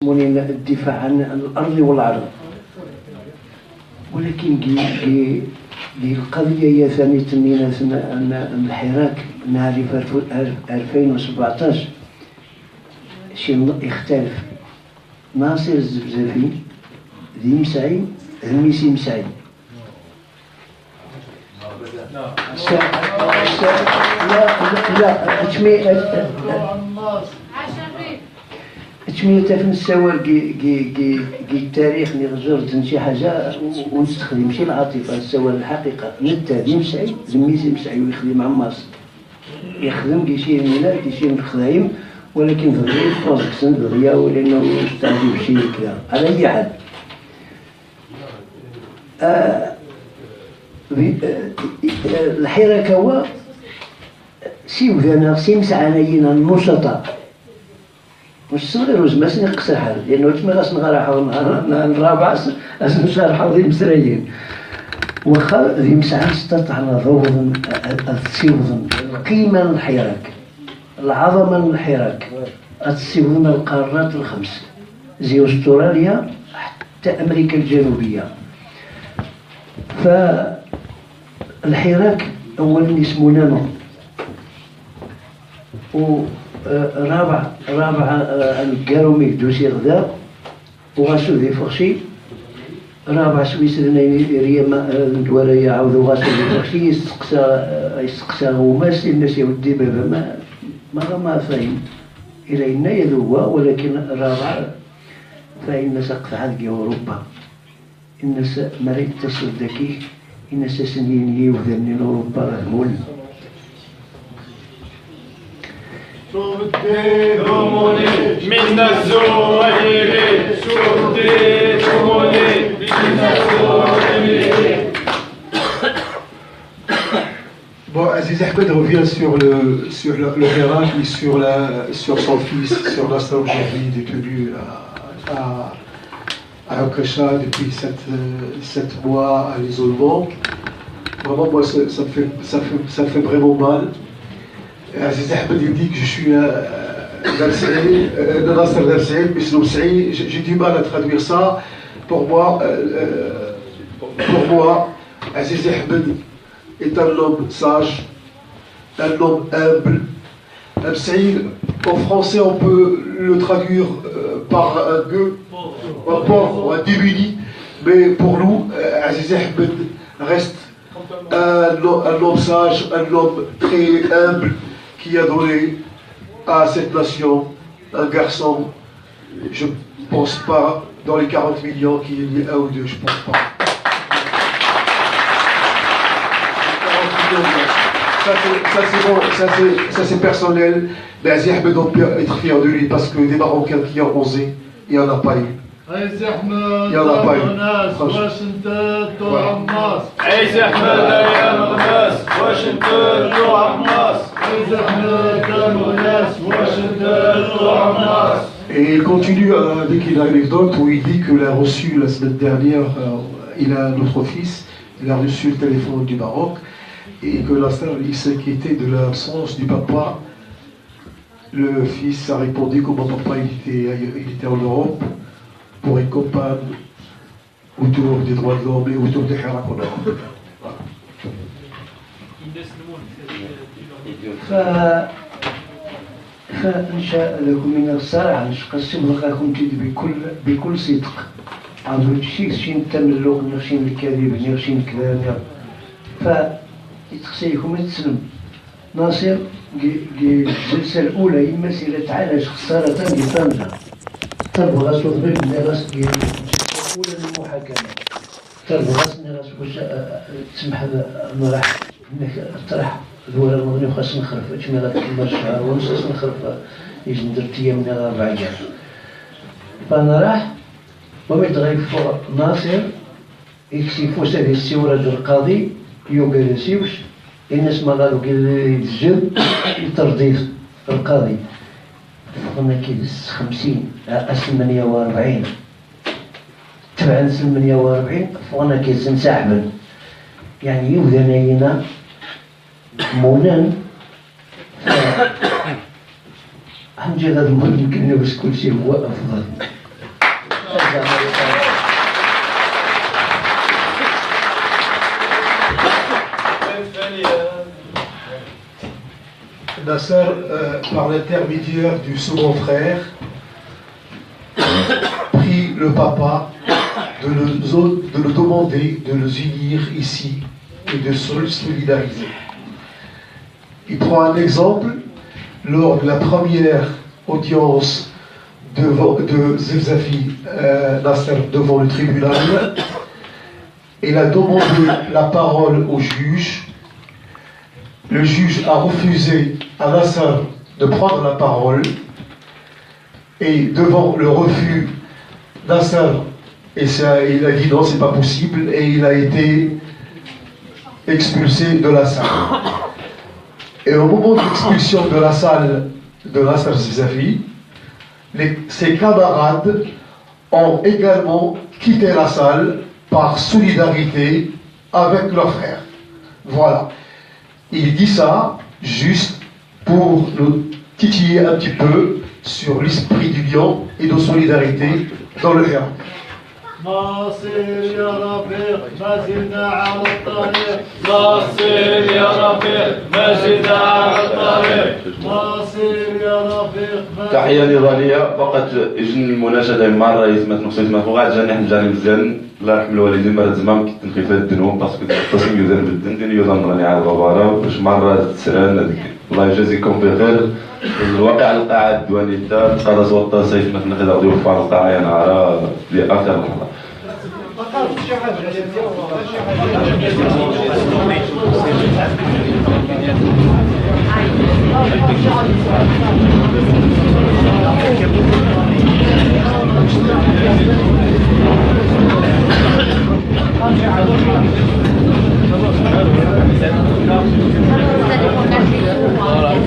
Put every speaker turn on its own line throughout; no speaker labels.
الدفاع عن الأرض والعرض، ولكن القضية هي ثاني تنينا أن الحراك نهاري 2017 شي يختلف. ناصر الزبزفي ذي مسعي الميسي مسعي لا تشمية في السوار كي التاريخ اللي غزرت شي حاجة ونستخدم شي العاطفة السوار الحقيقة نتا ذي مسعي الميسي مسعي ويخدم عماص يخدم كي شي ميلاد كي شي مخدايم، ولكن في الغير فرصة دغيا ولأنه يستعجب شيء كذا. على أي حال الحراك هو سيوذانا سيمسعانينا النشطاء مش صغير وزماس نقصر حال لأنه تما غاس نغرحو الرابع نشرحو ذي مسريين وخا ذي مسعان استطعنا ضوضا السيوضا قيمة الحراك العظمة من الحراك أتسيبون القارات الخمس زي أستراليا حتى أمريكا الجنوبية. فالحراك أولا اسمه نانو، ورابع الكارومي دوسي غدا وغاسو ذي فخشي، رابع سويسرنا ريما الدوارية عاودو غاسو ذي فخشي يستقسى غوماس الناس يودي بابا ما فاهم إلى إن يذوى، ولكن الرابع فإن سقف عدق أوروبا إن مريت تصدكي إن سنين يوذن أوروبا غمول
من الزوائر
Bon, Aziz Ahmed revient sur le Hirak et sur son fils, sur Nasser aujourd'hui détenu à Okasha depuis 7 mois à l'isolement. Vraiment, moi, ça me fait vraiment mal. Aziz Ahmed il dit que je suis Nasser Darsaïd, mais j'ai du mal à traduire ça. Pour moi, Aziz Ahmed est un homme sage, un homme humble. Msaïd, en français, on peut le traduire par un gueux, un pauvre ou un démuni, mais pour nous, Aziz Ahmed reste un homme sage, un homme très humble qui a donné à cette nation un garçon. Je ne pense pas, dans les 40 millions, qu'il y ait un ou deux, je ne pense pas. Ça c'est personnel, mais Aziz Ahmed doit être fier de lui parce que des Marocains qui ont osé, il n'y en a pas eu. Il n'y en a pas eu. Et il continue avec une anecdote où il dit qu'il a reçu la semaine dernière, il a notre fils, il a reçu le téléphone du Maroc. Et que la sœur, il s'inquiétait de l'absence du papa. Le fils a répondu que mon papa il était en Europe pour une campagne autour des droits de l'homme et autour des Hirak en Europe.
فنشاء لكم من الصراحة نقسم لكم بكل صدق. عندو شي نتملق نغشي الكذب نغشي الكلام يتخسيكم يتسلم. ناصر الجلسة الأولى إما سيرة تعالج خسارة بطنجة طلب غاس وضبيب من غاس الأولى للمحاكمة طلب غاس من غاس واش تسمح نراح إنك تراح الدولة المغرب خاص نخرف كما غاتكمل شهر ونص خاص نخرف يجي ندير أيام من 4 أيام. فأنا راح ومتغيب فوق ناصر يكسيفو هذه السورة القاضي يوغالسيوش الناس ما قالوا يتجب الترضيف القاضي فقلنا كيدس 50 48 تبعا 48 فقلنا كيدس نسحبن يعني يوذنينا مونان هنجي هذا المهم يمكن نبس كل شيء هو أفضل
Nasser, par l'intermédiaire du second frère, prie le papa de nous demander de nous unir ici et de se solidariser. Il prend un exemple lors de la première audience de Zelzafi Nasser devant le tribunal. Il a demandé la parole au juge. Le juge a refusé à Nasser de prendre la parole. Et devant le refus, Nasser, il a dit non, c'est pas possible, et il a été expulsé de la salle. Et au moment de l'expulsion de la salle de Nasser Zelzafi, ses camarades ont également quitté la salle par solidarité avec leur frère. Voilà. Il dit ça juste pour nous titiller un petit peu sur l'esprit d'union et de solidarité dans le Héran.
ناصر يا رفيق ما زلنا على الطريق ناصر يا رفيق ما زلنا على الطريق ناصر يا رفيق.
تحية نضالية فقط يجن المناشدة مع الرئيس ما تنقصيش ما فوق جاني حنا جاني مزيان الله يرحم الوالدين مرة زمان كنت نخيف الدنو باسكو التصميم يوزن بالدن ديني يوزن غني على الغبارة باش مرة تسران الله يجازيكم بخير. الواقع القاعة الديوانية تقاضى سوطة سيف مثلا غدا غادي يوفر القاعة يا نهار لآخر لحظة.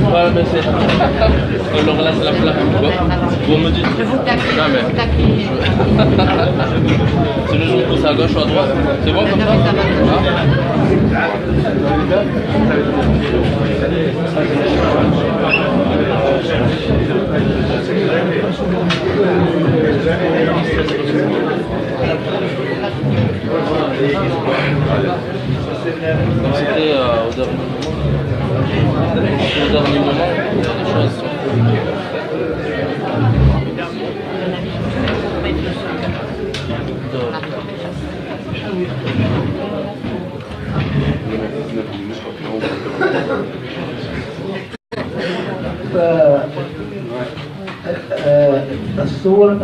Voilà, mais c'est. Alors là, c'est la plaque. Vous me dites.
Je vous taquine.
Non, mais. C'est le jour où c'est à gauche ou à droite. C'est bon comme ça? C'était au dernier moment, les choses sont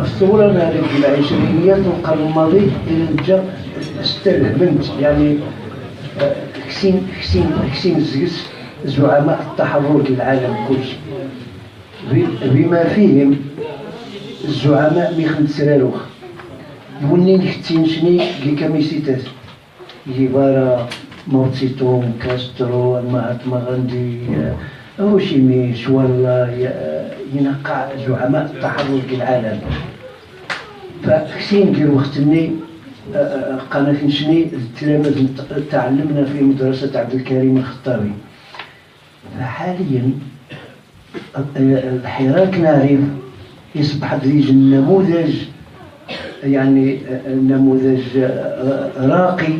الثورة هذه العشرينيات القرن الماضي جا استلهمت يعني كسين زقس زعماء التحرر العالم كلشي بما فيهم الزعماء ميخن سراروخ يونين كتين شني كميسيتات جيفارا موتسيتون كاسترو مهاتما غاندي هوشيمي شوالا ينقع زعماء التحرر العالم فكسين كير وقتني قناة شني التلاميذ تعلمنا في مدرسة عبد الكريم الخطابي. فحاليا الحراك نعرف يصبح دريج النموذج يعني نموذج راقي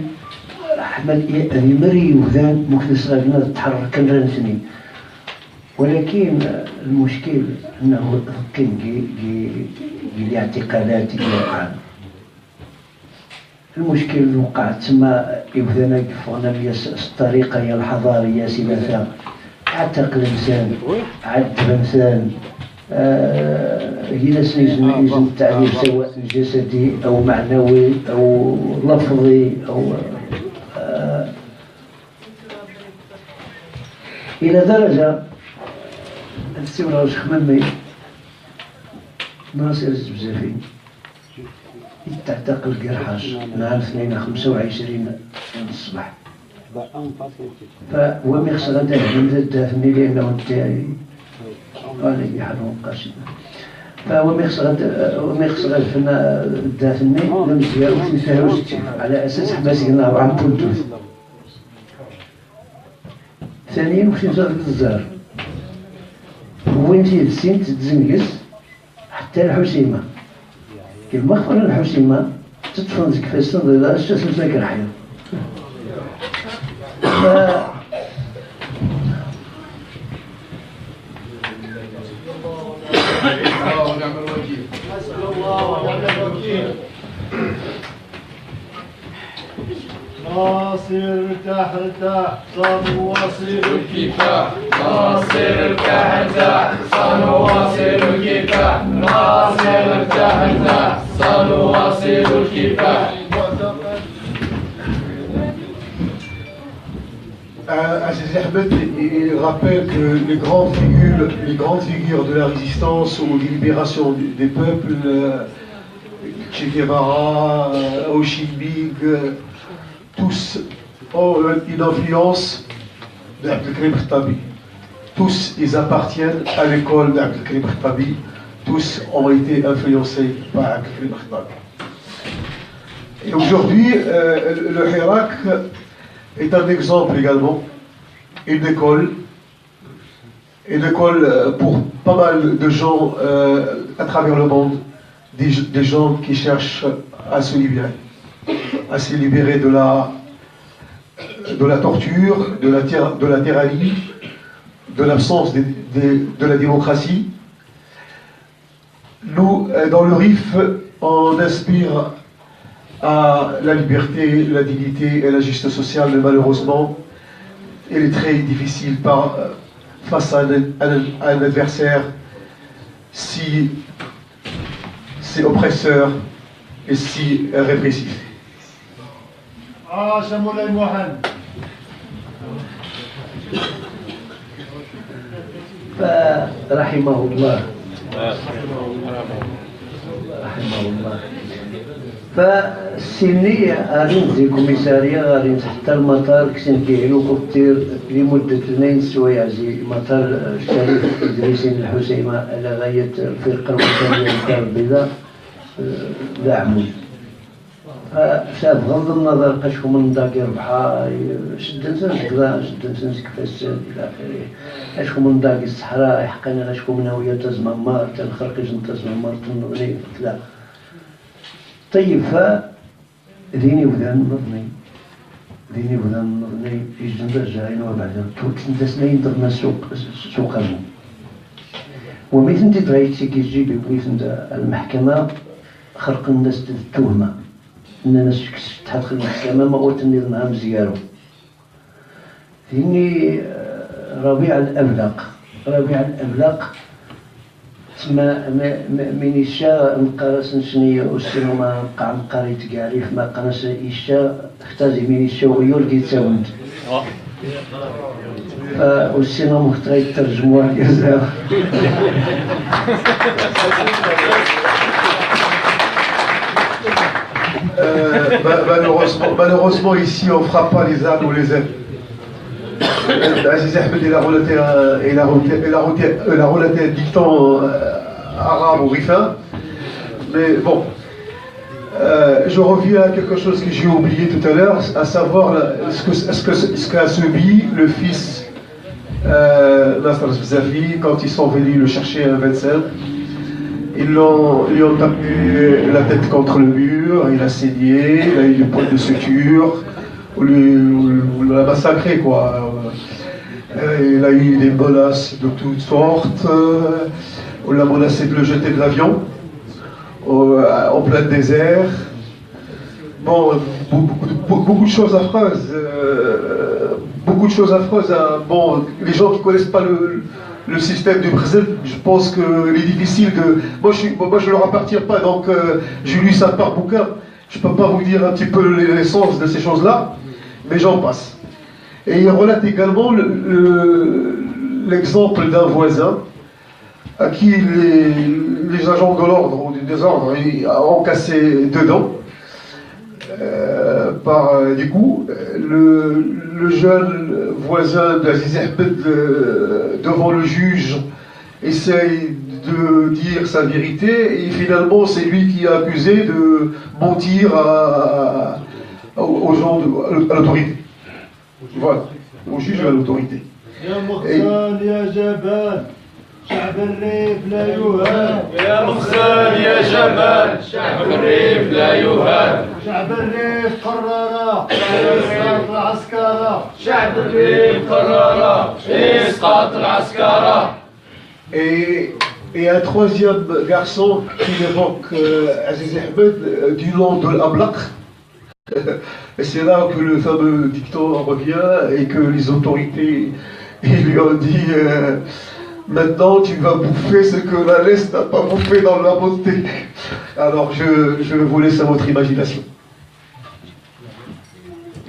أحمد يمري وذان مكتس غادنا تتحرك كنرنسني ولكن المشكل أنه كاين الاعتقالات الواقعة المشكل وقع تما يبدأنا يقفونا الطريقة هي الحضارية سبثا اعتقل إنسان عذب إنسان هنا سنيزن التعذيب سواء جسدي أو معنوي أو لفظي أو إلى درجة الثورة واش خممي ناصر الزبزافي تعتقل قرحاش نهار 25 الصباح فهو ما يخسر هذا من دافني لأنه نتاعي قال لي حرم قاسمة فهو ما يخسر فينا دافني نمزيا وتنفاها وستيف على أساس حباسي نهار عن بولدوث ثانيا وفي وزارة الزار وين تيد السين تتزنقز حتى الحسيمة كيما خفنا الحسيمة تدفن زك فاسن ضيضاء استسلت لك رحيم
ناصر تحت سنواصل الكفاح ناصر تحت سنواصل الكفاح ناصر تحت سنواصل الكفاح.
Aziz Ahmed, il rappelle que les grandes figures de la résistance ou de libération des peuples, Che Guevara, Ho Chi Minh, tous ont une influence d'Abdelkrim Khattabi. Tous, ils appartiennent à l'école d'Abdelkrim Khattabi. Tous ont été influencés par Abdelkrim Khattabi. Et aujourd'hui, le Hirak est un exemple également, une école pour pas mal de gens à travers le monde, des gens qui cherchent à se libérer de la torture, de la tyrannie, de l'absence de la démocratie. Nous, dans le RIF, on aspire à la liberté, la dignité et la justice sociale, mais malheureusement, il est très difficile face à un adversaire si oppresseur et si répressif.
مولاي محمد.
فرحمه الله فالسنية غادي نزي كوميسارية غادي حتى المطار كنت كيهليكوبتر لمدة 2 سوايع زي مطار الشريف إدريس الحسيمة على غاية الفرقة الوطنية للدار البيضاء دعموا. فشاف بغض النظر قاشكم من داكي ربحة شدنتن كذا شدنتن كفاسان إلى آخره اشكم من داكي الصحراء حقنا غاشكم من هوية تزممار تنخرقش تزممار تنغني لا طيب ديني وذان نظني يجن الجاهين وبعد توت سنين درنا سوق المو ومثل انت تغيتي كيجي مثل المحكمة خرق الناس التهمة ان الناس تحقق المحكمة ما قلت اني معها مزيارو فيني ربيع الأبلق تما من يشاء نقرس نشني وسنو ما قع قريت كاريف ما قناش يشاء اختازي من يشاء ويول كيتساوند والسينما مختار يترجموها كذا.
Malheureusement, ici, on ne frappe pas les âmes ou les êtres. Aziz Ahmed, il a relaté un dicton arabe ou rifin. Mais bon, je reviens à quelque chose que j'ai oublié tout à l'heure, à savoir ce qu'a subi le fils Nasser Bzafi quand ils sont venus le chercher à 25. Ils lui ont tapé la tête contre le mur, il a saigné, il a eu des points de suture, on l'a massacré quoi. Il a eu des menaces de toutes sortes, on l'a menacé de le jeter de l'avion en plein désert. Bon, beaucoup de choses affreuses. Hein. Bon, les gens qui ne connaissent pas le système du Brésil, je pense qu'il est difficile de... Moi, je ne leur appartiens pas, donc j'ai lu ça par bouquin. Je ne peux pas vous dire un petit peu l'essence de ces choses-là, mais j'en passe. Et il relate également l'exemple d'un voisin à qui les agents de l'ordre ou du désordre ont cassé deux dents. Du coup, le jeune voisin d'Aziz Ahmed devant le juge essaye de dire sa vérité et finalement c'est lui qui est accusé de mentir aux gens, à l'autorité. Voilà, au juge et à l'autorité.
شعب الريف لا يهان يا مخزن يا جمال شعب الريف لا يهان شعب الريف قرر اسقاط العسكرة شعب الريف قرر اسقاط العسكرة.
Et un troisième garçon qui évoque Aziz Ahmed du nom de l'Ablaq. Et c'est là que le fameux dicton revient et que les autorités ils lui ont dit maintenant tu vas bouffer ce que la laisse n'a pas bouffé dans la beauté. Alors je vous laisse à votre imagination.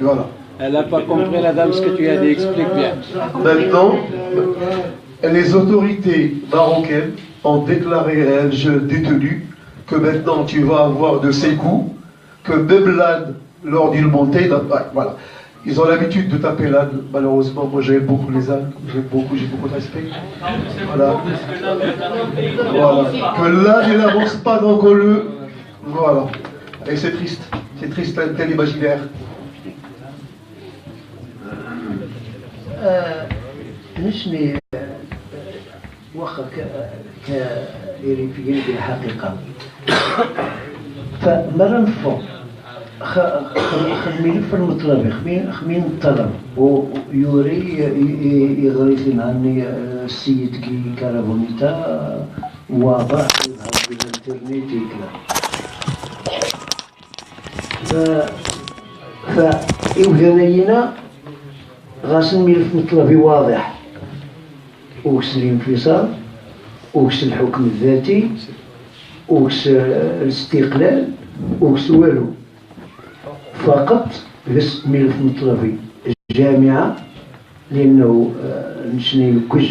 Voilà.
Elle n'a pas compris la dame ce que tu as dit, explique bien.
Maintenant, les autorités marocaines ont déclaré à un jeune détenu que maintenant tu vas avoir de ces coups, que même l'âne, lors d'une montée, voilà. Ils ont l'habitude de taper l'âne. Malheureusement, moi j'aime beaucoup les ânes, j'ai beaucoup de respect. Voilà. Voilà. Que l'âne il n'avance pas donc on le. Voilà. Et c'est triste un tel imaginaire.
نسمي واخا كإيريفيين في الحقيقة فمرة نفو خدمين في المطلب خمين الطلب ويوري يغريث عني السيد كي كارابونيتا واضح يظهر بالانترنت كذا فإوهنينا غاس الملف مطلبي واضح وكس الانفصال وكس الحكم الذاتي وكس الاستقلال وكس والو فقط بس ملف مطلبي الجامعة لأنه نشني الكج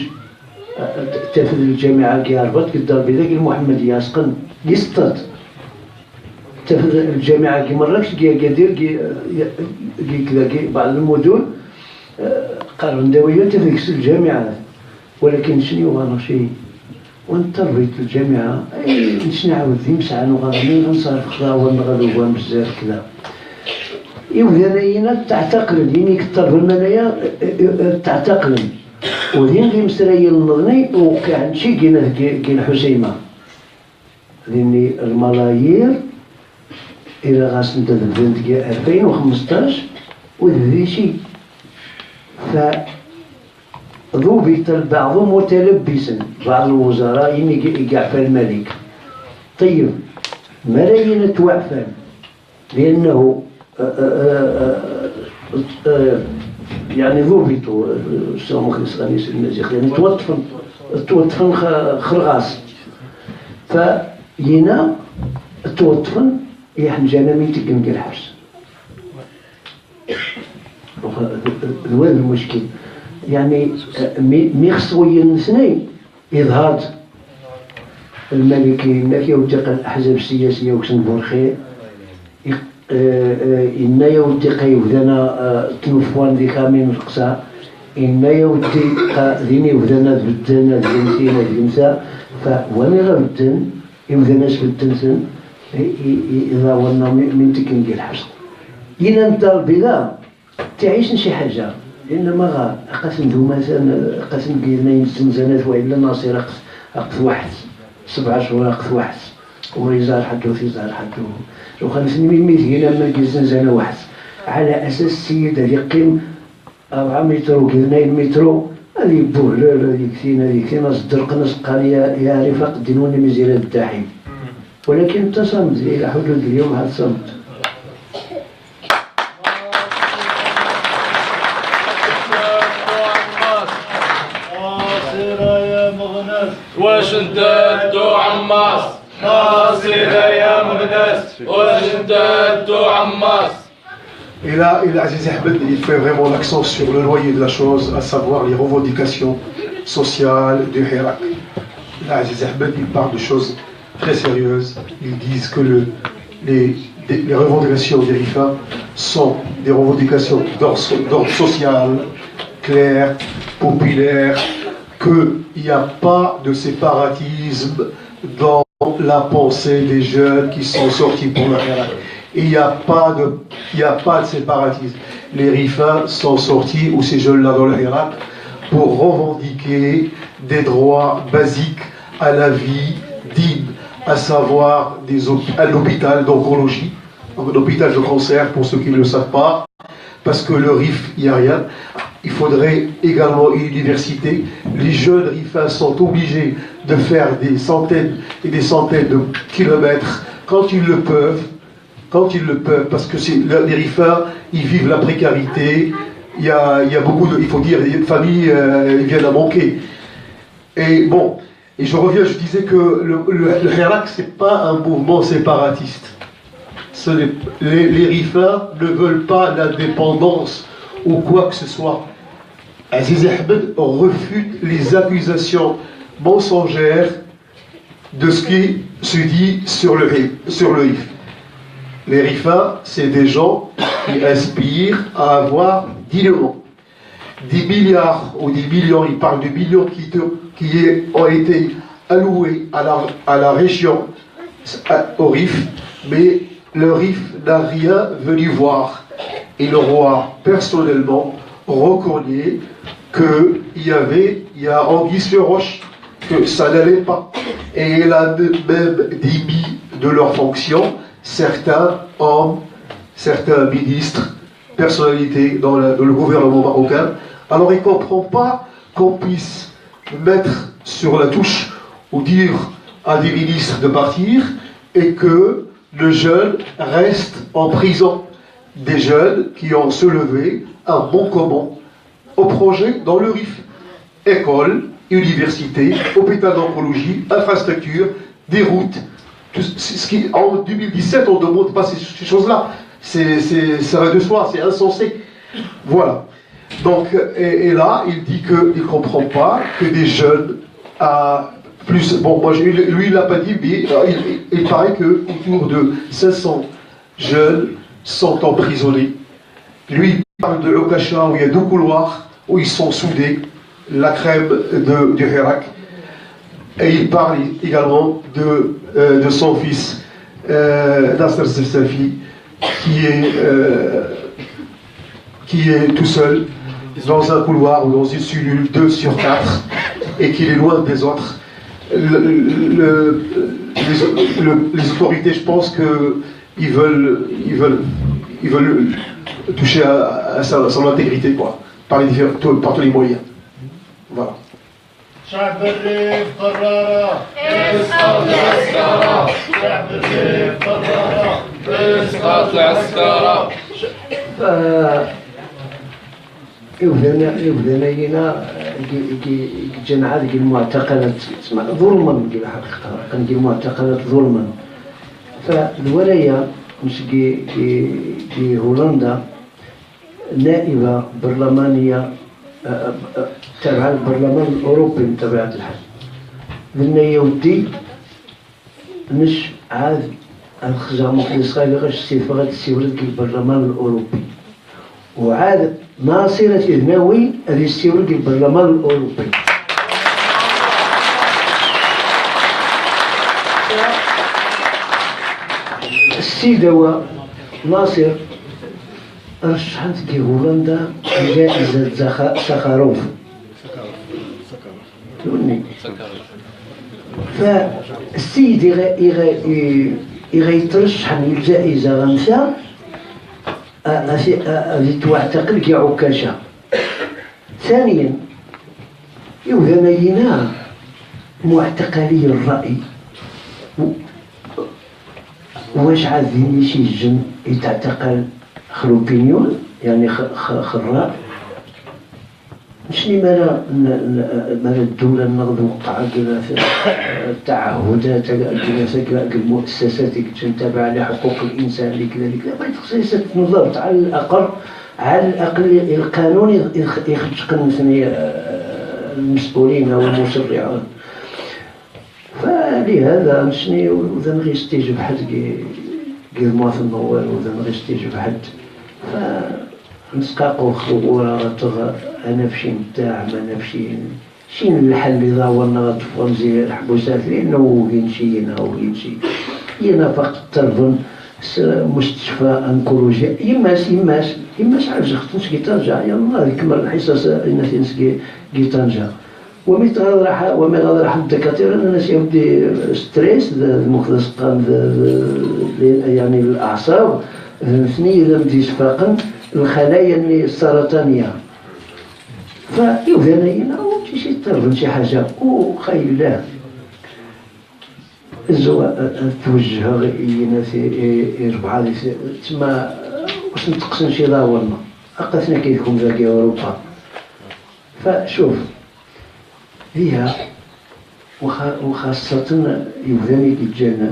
تفذ الجامعة كي هربت قدام بذاك المحمدية أسقن يسطط تفذ الجامعة كي مراكش كي قادر كي كذا كي بعض المدن قالوا نداوية تفكس الجامعة ولكن شنو غانا شي وانتربيت الجامعة نشني عاود يمسعن وغادي غنصرف خضاوة نغدوان بزاف كذا يوذانينا تعتقل ديني كتر المنايا تعتقل ودين غي مسرايا النظني وكان شي كاين حسيمة لاني الملايير الى غاس نتدبنت 2015 وذي شي فضوبط البعض متلبسا بعض الوزراء يقع الملك طيب ملايين توعفان لأنه يعني ضوبطوا السلام خليس المزيخ يعني توطفن خرغاس فينا توطفن يحن جانا من تقن الحبس هذا المشكل يعني ميخصويا الاثنين إظهار الملكي ماكي يوثق الأحزاب السياسية وكسنبور خير إنا يوثق يوذنا تنفوان ذي خامين القصا إنا يوثق ذيني يوذنا ذبتنا ذبنتين ذبنتا فوانا غبتن يوذنا سبتنسن إذا وانا من تكن ديال الحبس إلا انت البلا تعيش شي حاجة إنما قسم ذو مثلا قسم قيلنا يمسنزانات وإلا ناصر أقف واحد 7 شهور أقف واحد ويزار حدو في زار حدو وخمسين ميت هنا ما قيزنزانة واحد على أساس السيد اللي يقيم 4 متر وقيلنا مترو هذه يبوه هذه كثير هذه كثير ناس درقناس قال يا رفاق دينوني مزيلة الداحم ولكن انت صمت إلى حدود اليوم هذا صمت
واش انت دو عماس ناصر يا مغناس واش انت دو عماس.
Et là, Aziz Ahmed, il fait vraiment l'accent sur le noyau de la chose, à savoir les revendications sociales du Hirak. Là, Aziz Ahmed, il parle de choses très sérieuses. Ils disent que les revendications des RIFA sont des revendications d'ordre social, claires, populaires, qu'il n'y a pas de séparatisme dans la pensée des jeunes qui sont sortis pour le Hirak. Il n'y a pas de séparatisme. Les RIFA sont sortis, ou ces jeunes-là dans le Hirak, pour revendiquer des droits basiques à la vie digne, à savoir à l'hôpital d'oncologie, l'hôpital de cancer pour ceux qui ne le savent pas, parce que le RIF, il n'y a rien. Il faudrait également une université. Les jeunes RIFAs sont obligés de faire des centaines et des centaines de kilomètres quand ils le peuvent, parce que les RIFAs, ils vivent la précarité. Il y a beaucoup de, il faut dire, les familles ils viennent à manquer. Et bon, et je reviens, je disais que le Hirak, c'est pas un mouvement séparatiste. Les RIFA ne veulent pas l'indépendance ou quoi que ce soit. Aziz Ahmed refute les accusations mensongères de ce qui se dit sur le RIF. Les RIFA, c'est des gens qui aspirent à avoir dignement des milliards ou des millions, ils parlent de millions qui ont été alloués à la région, au RIF, mais le RIF n'a rien venu voir. Et le roi, personnellement, reconnaît qu'il y a anguille sur roche, que ça n'allait pas. Et il a même démis de leurs fonctions certains hommes, certains ministres, personnalités dans le gouvernement marocain. Alors il ne comprend pas qu'on puisse mettre sur la touche ou dire à des ministres de partir et que le jeune reste en prison. Des jeunes qui ont soulevé un bon commun au projet dans le RIF. École, université, hôpital d'oncologie, infrastructure, des routes. En 2017, on ne demande pas ces choses-là. Ça va de soi, c'est insensé. Voilà. Donc, et là, il dit qu'il ne comprend pas que des jeunes à plus. Bon, moi, lui, il l'a pas dit, mais il paraît qu'autour de 500 jeunes sont emprisonnés. Lui, il parle de Okasha, où il y a 2 couloirs, où ils sont soudés, la crème du Hirak. Et il parle également de son fils, Nasser Zelsafi, qui est tout seul dans un couloir ou dans une cellule 2 sur 4 et qu'il est loin des autres. Les autorités, je pense qu'ils veulent toucher à son intégrité, quoi, par tous les moyens. Voilà.
شعب الريف قرارة اسقاط العسكرة شعب الريف قرارة اسقاط العسكرة
يبدأ جماعات المعتقلات ظلما الحقيقة كان المعتقلات ظلما فالولاية مش في هولندا نائبة برلمانية تبع البرلمان الأوروبي بطبيعة الحال قلنا يودي مش عاد الخزع مخلص غير غش استفاقات السيولات البرلمان الأوروبي وعاد ناصرة الناوي هذه السيولات البرلمان الأوروبي السيدة ناصر رشحت في هولندا جائزة سخاروف فالسيد يترشح للجائزة غمسة اللي تعتقل كي عكاشة. ثانيا يوجد مدينة معتقلي الرأي واش عاد ذيني شي جن يتعتقل خلوبينيون يعني خراء مشني مالا الدولة نغض وقع التعهدات المؤسسات اللي تنتبع لحقوق الإنسان اللي كذا ما خصها تنضبط على الأقل القانون يخشق المسؤولين أو المشرعون. فلهذا مشني وذا نغي يستيجب حد كي المواطن النوار وذا نغي يستيجب حد فنسقاقو خطورة أنا فشي نتاع ما نفشي شين الحل اللي ضاورنا غطفون زي الحبوسات لأنه وين ينا فقط ترفن مستشفى أنكولوجي يماس عاوز خصني كي ترجع يلا كمل الحصص الناس كي ترجع ومن غادر راح الدكاتره الناس يبدي ستريس المخلصقان يعني الاعصاب فهمتني اذا بديت فاقن الخلايا السرطانيه فيبدا هنا وتمشي تطرب شي حاجه وخير الله توجه يربع تما واش نتقسم شي لاورنا أقسنا كيفكم ذاك أوروبا فشوف هي وخاصة يبداني كيتجانا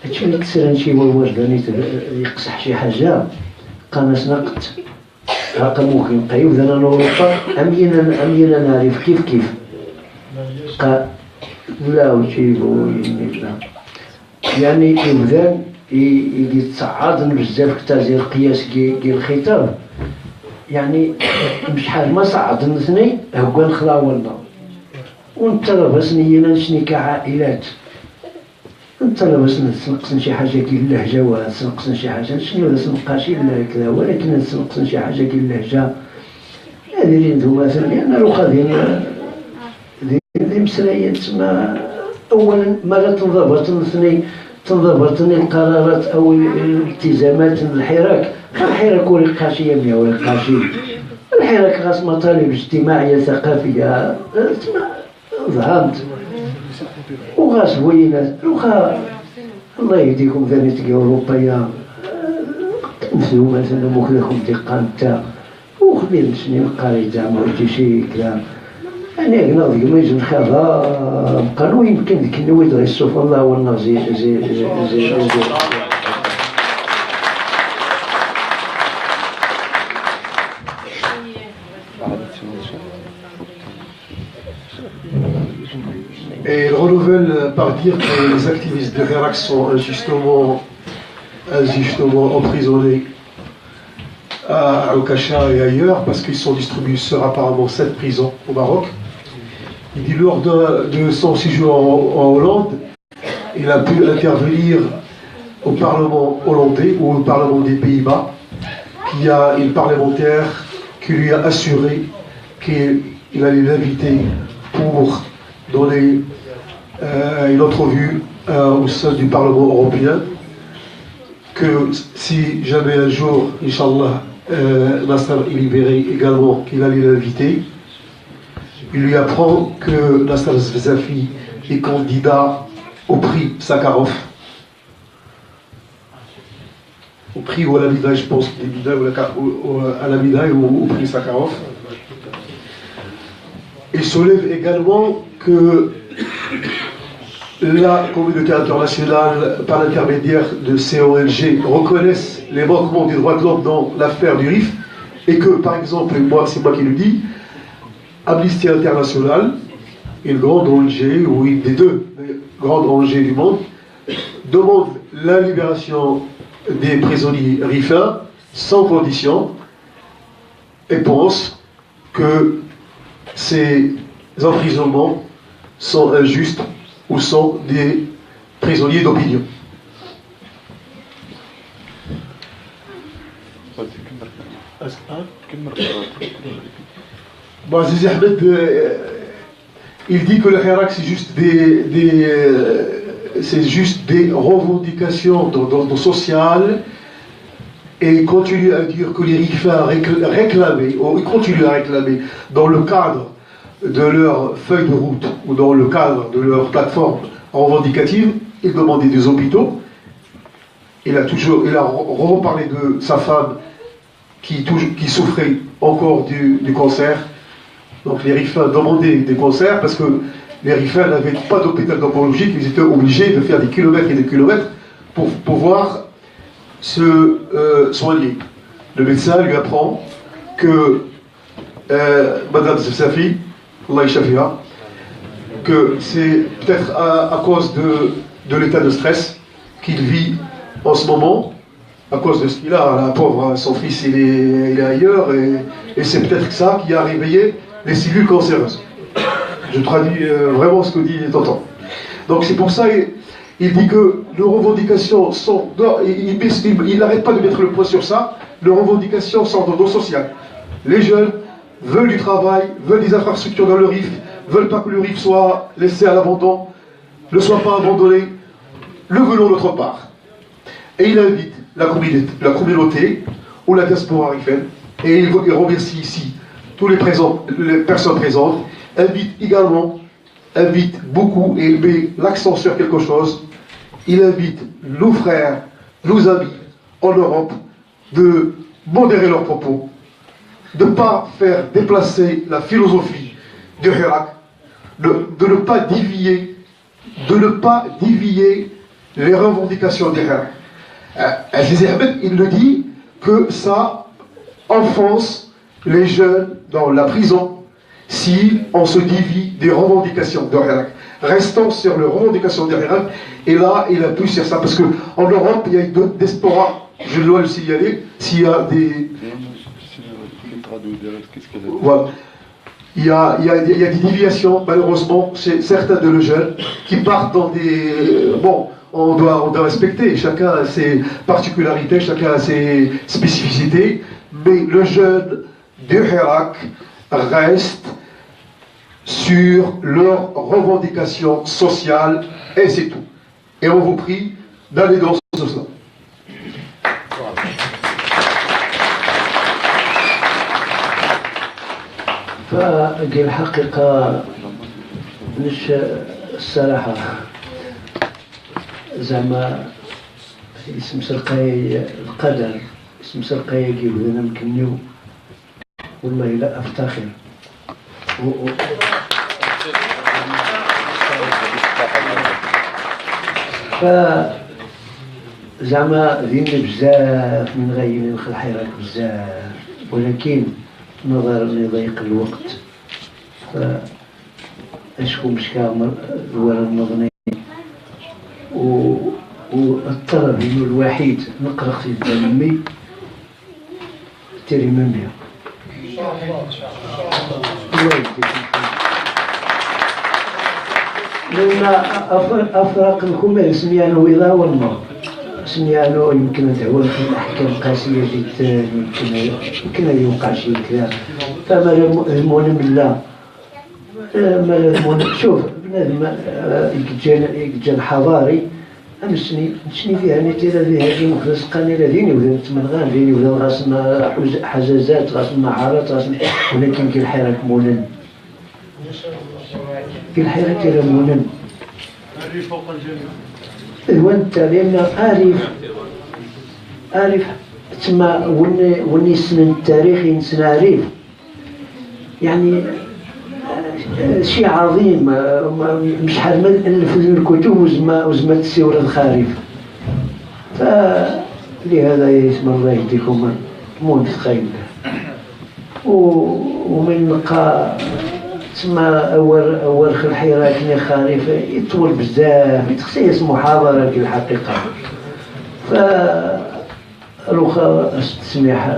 هادشي اللي كسران شي ورداني يقصح شي حاجة قناص نقط هاكا ممكن يبدا أنا أوروبا أمينا نعرف كيف لا وشيبو لا يعني يبدان يتصعد بزاف كتازير قياس كي الخطاب يعني بشحال ما صعد الاثنين هو نخلاولنا وانت باش نينا شني كعائلات انت باش تنقصن شي حاجه كي اللهجه وتنقصن شي حاجه شنو تنقى شي كذا ولكن تنقصن شي حاجه كي اللهجه هذه اللي انتم مثلا لان الاخا ديال مسرايات تما اولا ما تنضبطني القرارات او الالتزامات الحراك الحراك ولقاشي يميا ولقاشي الحراك خاص مطالب اجتماعيه ثقافيه فهمت وغاس بوينات وخا الله يهديكم ثاني تلقى اوروبا تمثلوا مثلا مخلكم دقان تاع وخلي سنين قاري زعما شي كلام يعني ناضي ما يجي نخاف قالوا يمكن ديك النويد غير السوف الله والله زي
Et il renouvelle par dire que les activistes de Hirak sont injustement emprisonnés à Al-Kasha et ailleurs parce qu'ils sont distribués sur apparemment 7 prisons au Maroc. Il dit lors de son séjour en Hollande, il a pu intervenir au Parlement hollandais ou au Parlement des Pays-Bas, qui a une parlementaire qui lui a assuré qu'il allait l'inviter pour donner une entrevue au sein du Parlement européen, que si jamais un jour, Inch'Allah, Nasser est libéré également, qu'il allait l'inviter. Il lui apprend que Nasser Zvezafi est candidat au prix Sakharov. Au prix ou à la médaille, je pense, à la médaille ou au prix Sakharov. Il soulève également que la communauté internationale, par l'intermédiaire de ces ONG, reconnaissent les manquements des droits de l'homme dans l'affaire du RIF, et que, par exemple, c'est moi qui le dis, Amnesty International, une grande ONG, ou une des deux grandes ONG du monde, demande la libération des prisonniers rifains sans condition et pense que ces emprisonnements sont injustes ou sont des prisonniers d'opinion. Bon, Aziz Ahmed, il dit que le Hirak c'est juste des revendications sociales, et il continue à dire que les Rifains réclamaient, ou ils continuent à réclamer dans le cadre de leur feuille de route ou dans le cadre de leur plateforme revendicative, ils demandaient des hôpitaux. Il a reparlé de sa femme qui souffrait encore du cancer. Donc les Rifains demandaient des cancers parce que les Rifains n'avaient pas d'hôpital d'oncologie, ils étaient obligés de faire des kilomètres et des kilomètres pour pouvoir se soigner. Le médecin lui apprend que Madame Zefsafi, Allah Yashafia, que c'est peut-être à cause de l'état de stress qu'il vit en ce moment, à cause de ce qu'il a. La pauvre, son fils il est ailleurs, et c'est peut-être ça qui a réveillé les cellules cancéreuses. Je traduis vraiment ce que dit Tonton. Donc c'est pour ça il dit que nos revendications sont... Il n'arrête pas de mettre le poids sur ça. Nos revendications sont d'ordre social. Les jeunes veulent du travail, veulent des infrastructures dans le RIF, veulent pas que le RIF soit laissé à l'abandon, ne soit pas abandonné, le veulent d'autre part. Et il invite la communauté ou la diaspora rifaine, et il remercie ici tous les personnes présentes, invite beaucoup et il met l'accent sur quelque chose. Il invite nos frères, nos amis en Europe de modérer leurs propos, de ne pas faire déplacer la philosophie du Hirak, de ne pas dévier les revendications du Hirak. Aziz Ahmed, il le dit que ça enfonce les jeunes dans la prison si on se dévie des revendications de Hirak. Restons sur les revendications de Hirak, et là, il appuie sur ça, parce qu'en Europe, il y a une diaspora, je dois le signaler, s'il y a des... Voilà. Il y a des déviations, malheureusement, chez certains de nos jeunes qui partent dans des... Bon, on doit respecter, chacun a ses particularités, chacun a ses spécificités, mais le jeune du Hirak reste sur leurs revendications sociales, et c'est tout. Et on vous prie d'aller dans ce sens-là.
فالحقيقة مش الصراحة زعما اسم سرقاي القدر اسم سرقاي كيف أنا مكنيو والله لا أفتخر زعما دينا بزاف من غايين نخل حيرك بزاف، ولكن نظرا لضيق الوقت فأشكو مشكا الورا النظني والطلب انه الوحيد نقرا خطيب امي تريمان بها لأن أفرق الكمال سميانو إذا والنار سميانو يمكن دعوة في الأحكام قاسية جدا، يمكن يوقع شيء كذا، فما المهم بالله ما المهم. شوف بنادم يجان حضاري أمسني نشني فيها نتيرا فيها دين مخلص قاني لديني وذا نتمنغان ديني وذا غاسنا حزازات غاسنا عارات غاسنا، ولكن كي الحيرك مونن في الحيرة كي مونن
فوق الجميع.
وانت لأن أعرف تما وني سن التاريخي نسن عريف يعني شيء عظيم، مش حال نألف الكتب وزما تسيور الخارف، فلهذا يسمى الله يهديكم مون في خير. ومن نلقى تسمى أول خل حيراتني خارف يطول بزاف يتخصيص محاضرة في الحقيقة، فالوخا التسميح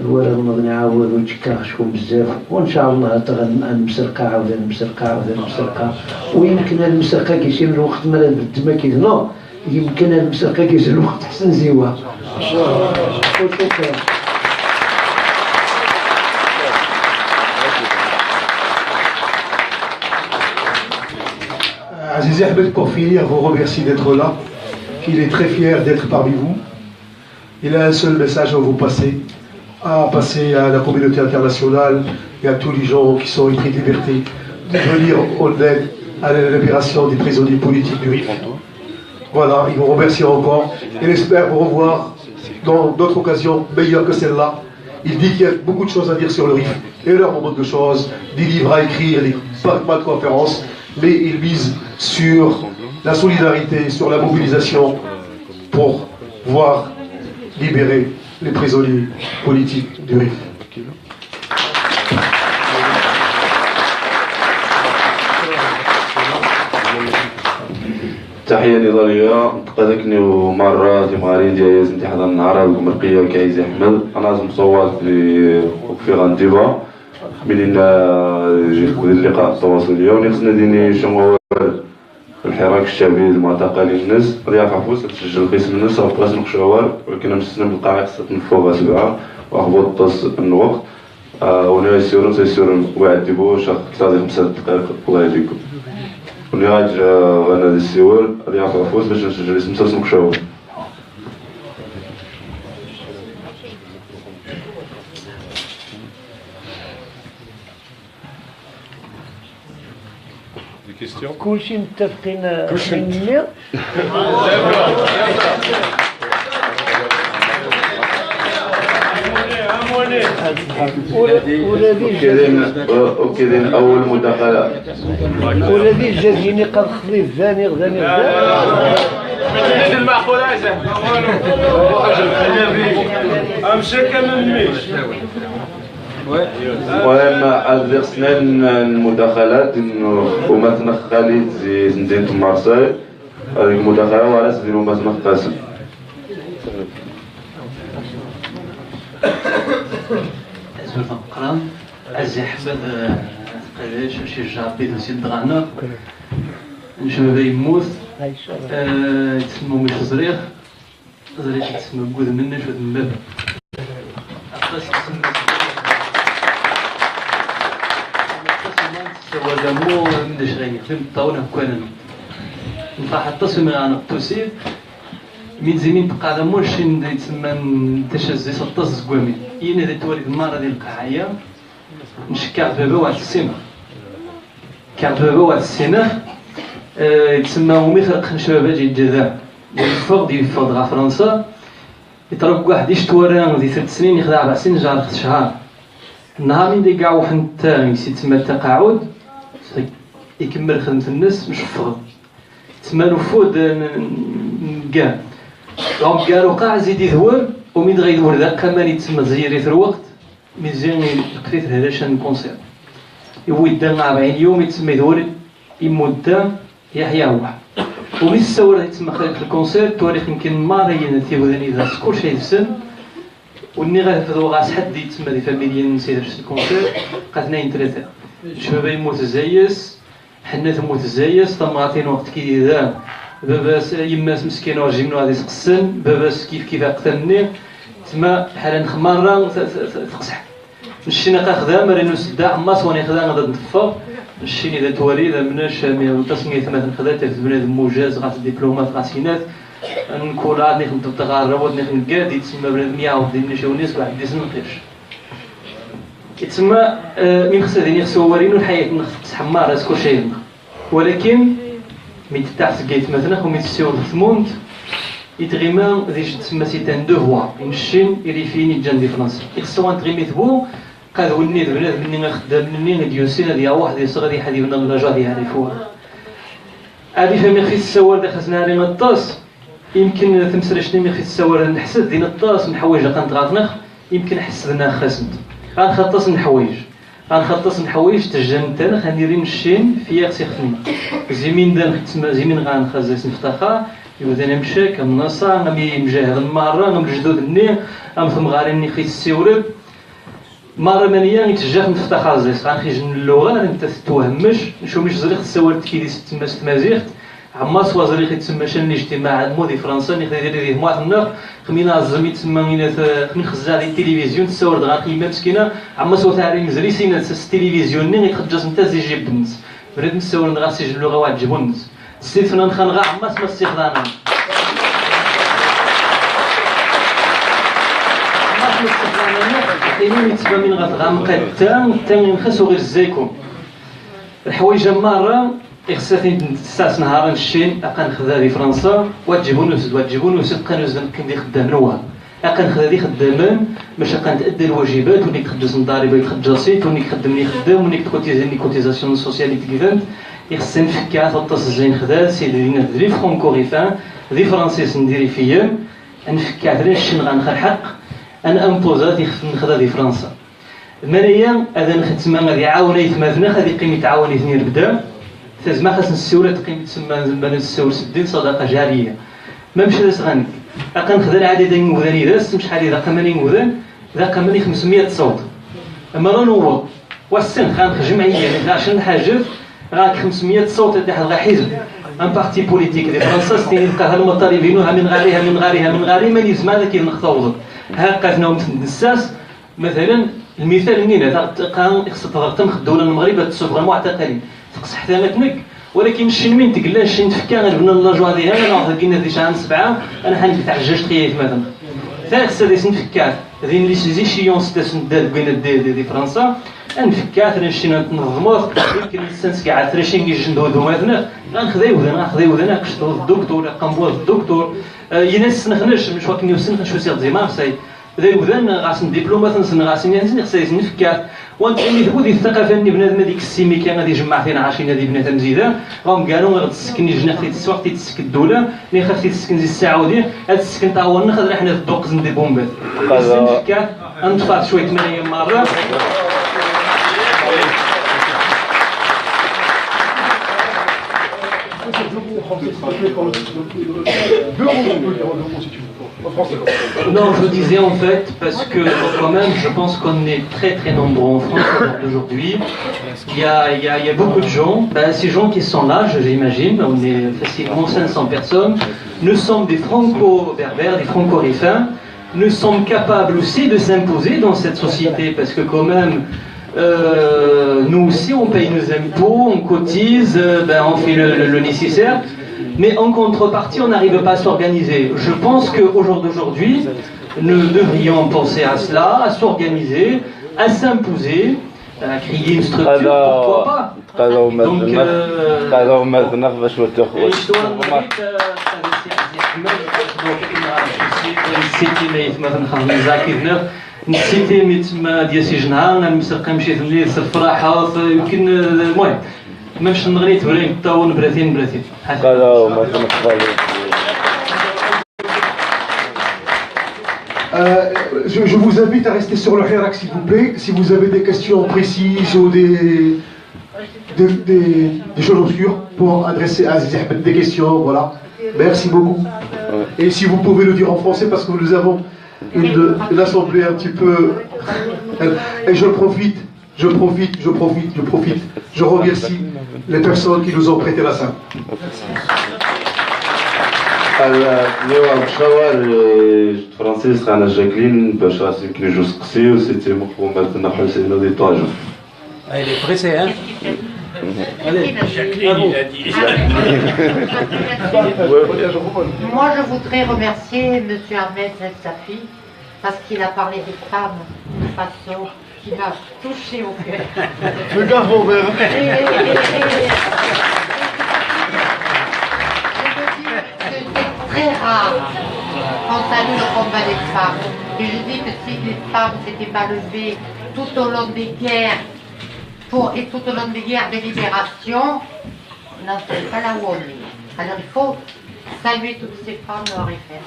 الولد المغني عاود وتشكا شكون بزاف، وان شاء الله نمسرقا عاود نمسرقا ويمكن المسرقة كيجي من الوقت ما بالدما كيذنو، يمكن المسرقة كيجي الوقت حسن زيوة.
Aziz Ahmed, pour finir, vous remercie d'être là, qu'il est très fier d'être parmi vous. Il a un seul message à vous passer, à la communauté internationale et à tous les gens qui sont épris de liberté, de venir en aide à la libération des prisonniers politiques du RIF. Voilà, il vous remercie encore et espère vous revoir dans d'autres occasions meilleures que celle-là. Il dit qu'il y a beaucoup de choses à dire sur le RIF, énormément de choses, des livres à écrire, pas de conférences, mais il mise sur la solidarité, sur la mobilisation pour voir libérer les prisonniers politiques du RIF.
تحية نضالية تقدكني مرة في مغارين جايز انت حضر النهار المرقية كعيز أحمد أنا لازم صوت في غنديبة منين جيت كل اللقاء التواصلية ونخصنا ديني شنو الحراك الشعبي المعتقل للناس رياض عفوس تسجل قسم الناس بقاس نقشوار ولكن مسنا بالقاعة خصها تنفوها سبعة وأخبط الوقت وني سيورون وعديبو شاخ كتادي 5 دقائق الله يهديكم. وني غانا دي السيور غادي يعرفوا فوز باش نجلس مسلسل مكشاور.
كلشي متفقين مني.
وكذا أول مداخلة
والذي جايني قد خضي ثاني غني
المهم أدرسنا المداخلات إنه ومثنى خالد زندين في مارسيل هذه المداخلة وعلى سبيل ومثنى قاسم.
القرآن عزي حباب قداش شي جابي دوسي دغانا نشوف يموت يتسمى مش زريخ زريخ يتسمى بقود منه شو دمباب سوى دمو مدش غيني خدم طاونا كوانا نطلع حتى سمي انا توسيب من زمين تقعد موشين يتسمى تشزي 16 زكوامي ينا ذي تولد المارة ديال القحايا نشكع بابا واحد السنة كعب بابا واحد السنة يتسمى وميخرق شبابات ديال الجزائر ديال الفوق غا فرنسا يترك واحد يشتوران ذي 3 سنين يخدع 4 سنين جار 5 شهر النهار من ديقاعو حنتا يسمى التقاعد يكمل خدمة الناس مش فضل تسمى نفود نقال غام قالوا قاع زيد يدور ومن غيدور ذاك كمان يتسمى زيري في الوقت مزيان قريت هذا شان كونسير يويدا 40 يوم يتسمى يدور يمودا يحيى هو ومن السور يتسمى خلال الكونسير توريخ يمكن ماريين تيبودني ذا كل شيء في سن وني غنفذو غاس حد يتسمى دي فاميليين نسير في الكونسير قاتنا ينتريتا شباب يموت زايس حنا تموت زايس طماطين وقت كي ذا باباس يماس مسكين ورجي منو غادي يسقسن باباس كيف قتلني تما بحال نخمر تقصح مشينا خدام رينو سدا عماس واني خدام غادي نطفى مشيني ذا توالي ذا مناش تصميم ثمان خدات بنادم موجز غات دبلومات غاسينات نكون عاد نخدم تغرب ودني نقاد يتسمى بنادم يعاود لي شي وناس واحد ديسن نقيش يتسمى من خصني خصو ورينو الحياه نخص حمار راس كل شيء ولكن من تحت جيت مثلا ومن تسيور ثمونت يتغيما ذيش تسمى سيتان دو فوا يمشين يريفيني جان دي فرنسا يخصو تغيمي ثبو قاد ولني بنات مني خدام مني ديوسين هذه واحد يصغر يحدي بنا الرجال يعرفوها هذه فمي خي السوار دا خصنا لي نطاس يمكن تمسرشني مي خي السوار نحسد ديال الطاس من حوايج غنتغاطنخ يمكن حسدنا خاسنت غنخطص من حوايج غنخطص من حوايج تجان تانا غنديري نشين فيا خصي خدمه زمين دان تسمى زمين غنخزس نفتخا يودانا مشاك مناصا غامي مجاهد المره غام الجدود الني غام ثم غاريني خي السيورب مرة مانيا يتجاه نفتخا زيس غنخرج من اللغه انت تتوهمش نشوف مش زريخ السوالت كي تسمى مازيغت عما سوا زريخ يتسمى شان الاجتماع مودي فرنسا اللي خدي يدير واحد النهار خمينا الزمي تسمى من خزا ديال التلفزيون تصور دغا قيمه مسكينه عما سوا تاعي مزري سينا التلفزيون ني يتخجز نتا زيجي بنت بريد نصور دغا سيج اللغه واحد جبنت سيت فنان خنغا عما سما استخدامنا إني نتبع من غتغام قدام نخسو غير الزيكم الحوايج مرة إخساتي تساس نهار نشين أقا نخدا دي فرنسا وتجيبو نوسد بقا نوسد كندي خدام نوها أقا نخدا دي خدامان باش أقا نتأدى الواجبات ونيك تخدز نضارب يتخجاسيت ونيك خدمني خدام ونيك تكوتيزيني كوتيزاسيون سوسياليتي كيفانت إخسان فكا تطاس زين خدا سيدي دينا دري فرونكو غيفان دي فرنسيس نديري فيا نفكا دري الشين غنخل حق أنا أمبوزات نخدا دي فرنسا المانيا هذا نختم غادي عاوني ثماثنا غادي قيمة تعاوني ثنين بدا تزما خاص نسيورة قيمة تسمى زنبان السور سدين صدقة جارية ما مش راس غنك أقا نخدا العدد نموذاني داس مش حالي ذاك ماني نموذان ذاك ماني 500 صوت أما راه هو والسن خانخ جمعية عشان حاجة راك 500 صوت تاع غا حزب ان بارتي بوليتيك دي فرنسا ستين يبقى المطالبين من غاري ما يسمع ذاك نختوض ها قاتنا الساس مثلا المثال منين كان خص تم الدوله المغرب تصوب غير معتقلين تقص حتى متنك ولكن شي من تقلا شي نتفكا غنبنا لاجوا هذه انا كاين هذه شحال 7 انا حنبت على جوج خيات مثلا ثالث سادس نتفكا هذين لي زيشيونس تاع بين دي فرنسا نفكا ثرشي نتنظموا يمكن السنس كاع ثرشي نجندو مثلا غنخذيو ذا كشطو الدكتور قنبوه الدكتور ينس نخنش مش واكن يوسن شو سير زيما ساي ذا وذن غاسن دبلومات نسن غاسن يعني خصيص نفكا وانت اللي ذو الثقافه اللي بنادم هذيك السيمي كان غادي يجمع فينا 20 هذه بنات مزيده راهم قالوا غادي تسكني جناح تي تسوق تي تسك الدوله ملي خافتي تسكن زي الساعه ودي هاد السكن تا هو ناخذ حنا في الدوق زند بومبات نفكا نطفات شويه 8 مرات Non, je disais en fait, parce que quand même, je pense qu'on est très très nombreux en France aujourd'hui. Il y a beaucoup de gens, ces gens qui sont là, j'imagine, on est facilement 500 personnes. Nous sommes des franco-berbères, des franco-rifains. Nous sommes capables aussi de s'imposer dans cette société, parce que quand même, nous aussi on paye nos impôts, on cotise, on fait le nécessaire. Mais en contrepartie, on n'arrive pas à s'organiser. Je pense qu'au jour d'aujourd'hui, nous devrions penser à cela, à s'organiser, à s'imposer, à créer une structure, pourquoi pas. Donc, نسيتي ميتما ديال سي جنها نمسرقه مشيت ملي الفراحه يمكن المهم ما مش نغنيت ولا نطاون براتين
Je vous invite à rester sur le hirak s'il vous plaît. Si vous avez des questions précises ou des choses obscures pour adresser à Aziz Ahmed des questions, voilà. Merci beaucoup. Et si vous pouvez le dire en français parce que nous avons une assemblée un petit peu... Et je profite. Je remercie les personnes qui nous ont prêté la salle.
اليوم الشوار فرنسي سخانة جاكلين باش راسي يمكن يجوز قصي وسيتي مخومة نحو سينو دي طاجو.
Elle est pressée, hein? Allez,
Jacqueline, il a dit. Moi, je voudrais remercier M. Ahmed Safi parce qu'il a parlé des femmes de façon qui m'a touché au cœur.
Le gars, bon, ben...
Très rare qu'on salue le combat des femmes. Et je dis que si les femmes s'étaient pas levées tout au long des guerres et tout au long des guerres de libération, on n'en serait pas là où on est. Alors il faut saluer toutes ces femmes de Rifaine.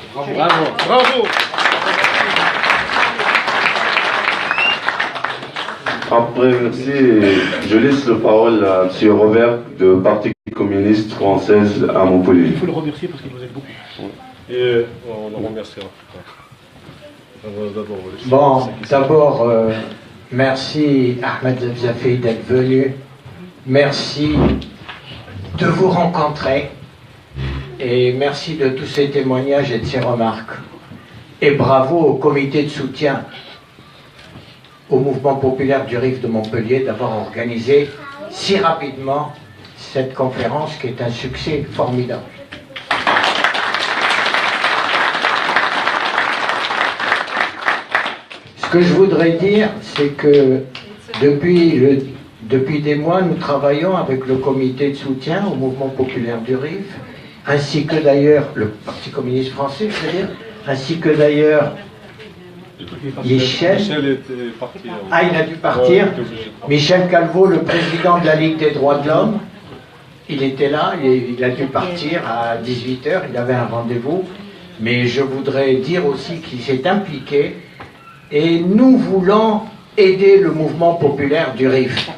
Bravo.
Après, merci. Je laisse la parole à M. Robert, du Parti communiste française à Montpellier.
Il faut le remercier parce qu'il nous aide beaucoup. Et on le remerciera.
Bon, d'abord, merci Ahmed Zafi d'être venu. Merci de vous rencontrer. Et merci de tous ces témoignages et de ces remarques. Et bravo au comité de soutien au mouvement populaire du Rif de Montpellier d'avoir organisé si rapidement cette conférence qui est un succès formidable. Ce que je voudrais dire, c'est que depuis des mois, nous travaillons avec le comité de soutien au mouvement populaire du Rif, ainsi que d'ailleurs le Parti communiste français, je veux dire, ainsi que d'ailleurs Michel était parti. Ah, il a dû partir. Michel Calvo, le président de la Ligue des droits de l'homme, il était là, il a dû partir à 18h, il avait un rendez-vous. Mais je voudrais dire aussi qu'il s'est impliqué et nous voulons aider le mouvement populaire du Rif.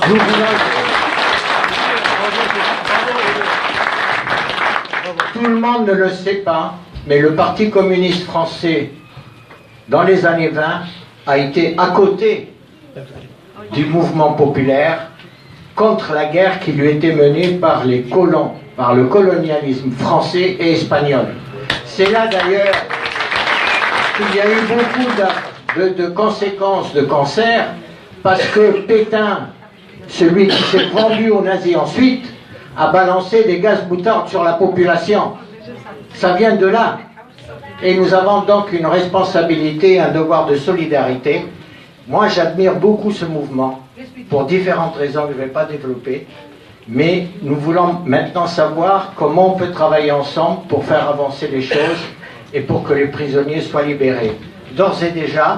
Nous voulons... Tout le monde ne le sait pas, mais le Parti communiste français, dans les années 20, a été à côté du mouvement populaire contre la guerre qui lui était menée par les colons, par le colonialisme français et espagnol. C'est là d'ailleurs qu'il y a eu beaucoup de conséquences de cancer, parce que Pétain, celui qui s'est vendu aux nazis ensuite, a balancé des gaz moutardes sur la population. Ça vient de là. Et nous avons donc une responsabilité, un devoir de solidarité. Moi, j'admire beaucoup ce mouvement, pour différentes raisons que je ne vais pas développer. Mais nous voulons maintenant savoir comment on peut travailler ensemble pour faire avancer les choses et pour que les prisonniers soient libérés. D'ores et déjà,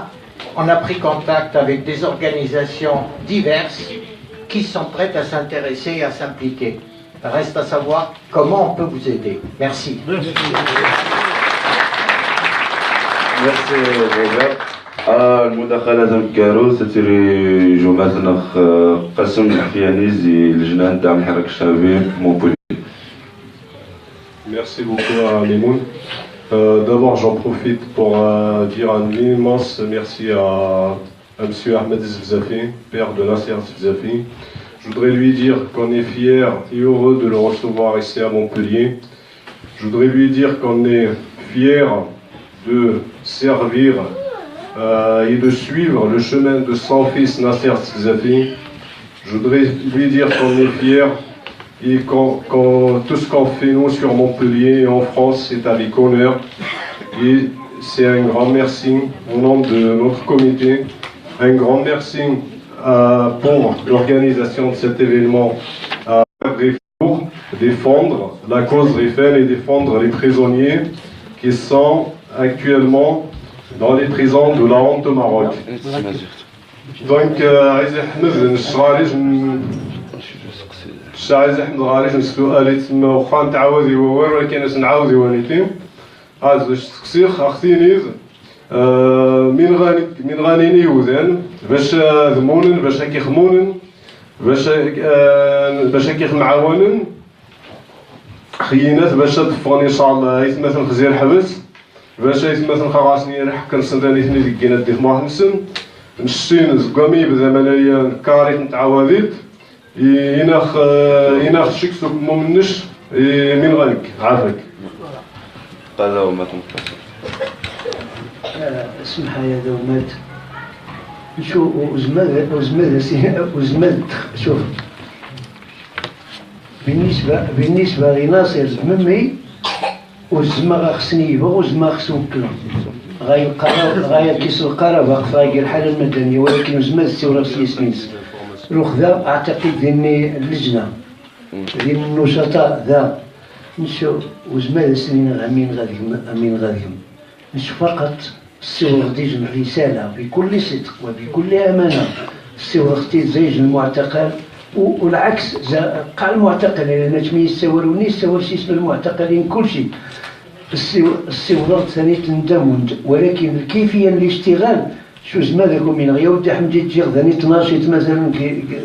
on a pris contact avec des organisations diverses qui sont prêtes à s'intéresser et à s'impliquer. Reste à savoir comment on peut vous aider. Merci.
Merci Robert. المداخلة تمكارو ستري جمعة قسم الحفيانيزي لجنة دعم الحراك الشعبي مونبولي.
Merci beaucoup à Memoun. D'abord, j'en profite pour dire un immense merci à M. Ahmed Zefzafi, père de Nasser Zefzafi. Je voudrais lui dire qu'on est fiers et heureux de le recevoir ici à Montpellier. Je voudrais lui dire qu'on est fiers de servir et de suivre le chemin de son fils Nasser Zefzafi. Je voudrais lui dire qu'on est fiers et tout ce qu'on fait nous sur Montpellier et en France c'est avec honneur. Et c'est un grand merci au nom de notre comité, un grand merci pour l'organisation de cet événement pour défendre la cause RIFEL et défendre les prisonniers qui sont actuellement dans les prisons de la honte au Maroc. Donc, عايز احمد الشغاليج عايز احمد الغاليج السؤال تما واخا نتعاودي والو ولكن اش نعاودي وليتي عايز تسقسيخ اختينيز من غانيني وذان باش ذمونن باش كيخمونن باش كيخمعاونن خيينات باش تفغني ان شاء الله يتمثل خزير حبس باش يتمثل خراسني رح كنسنداني ثني ديكينا ديك واحد السن نشتين زقامي بدا ملايا كاريت نتعاوديت يناخ شيك سوق ممنش من غانك عافاك
قال وما تنقص
اسمح يا دومات شو وزمد شوف بالنسبة لناصر ممي وزما خصني يبغى وزما خصو كلهم غاية كيس القرار باقي الحالة المدنية ولكن وزما الثورة في سنيس روخ ذا أعتقد ذني اللجنة ذن النشطاء ذا نشو وزما السنين أمين غاديهم نشو فقط الصور ديجن رسالة بكل صدق وبكل أمانة الصور اختي زيج المعتقل والعكس قال المعتقل لأن تمي يستوروني يستور شي اسم المعتقلين كل شيء الصورات ثاني تندمون ولكن الكيفية الاشتغال شو زما ذاك من غير ودي حمدي تجي ثاني تناشط مثلا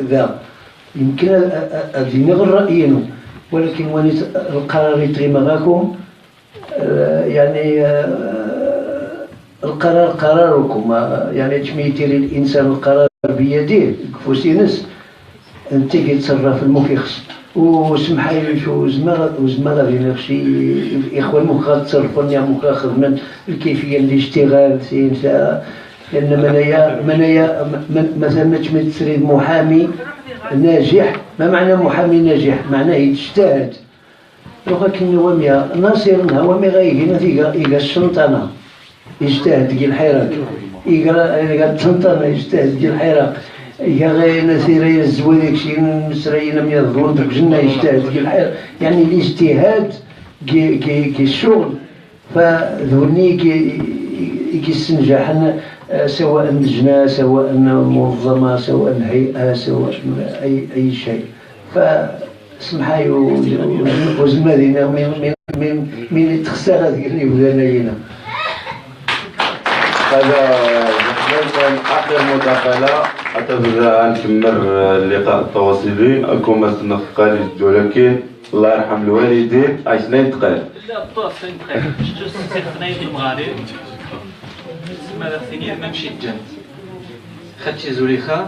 ذا يمكن أدينا غير رأينا ولكن واني القرار يتغيم غاكم يعني القرار قراركم يعني تميتي الإنسان القرار بيده كفوسينس انت كيتصرف المفيخس وسمح لي شو زما غادي نفسي الاخوان مخا تصرفوا يا مخا خدمه الكيفيه الاشتغال لان منايا مثلا تمد تسريد محامي ناجح ما معنى محامي ناجح معناه يجتهد ولكن وميا ناصر هو مي غايجينا إيجا الشنطانه يجتهد كي الحراك إيجا الشنطانه يجتهد كي الحراك يا غير نسيري الزوالك شي مسرينا من الظلم بجنة يجتهد كي الحياة يعني الاجتهاد كي الشغل فذوني كي السنجاح سواء لجنة سواء منظمة سواء هيئة سواء أي شيء فاسمحي وزمالينا من تخسارات اللي بدنا
هذا كان آخر مداخلة أتبدا نكمل اللقاء التواصلي أكون مثلا خالد ولكن الله يرحم الوالدين 2 دقائق.
لا الطاس 2 دقائق شفتو السي خنايد المغارب تسمى ثاني ما مشيت جنت خدت شي زوليخه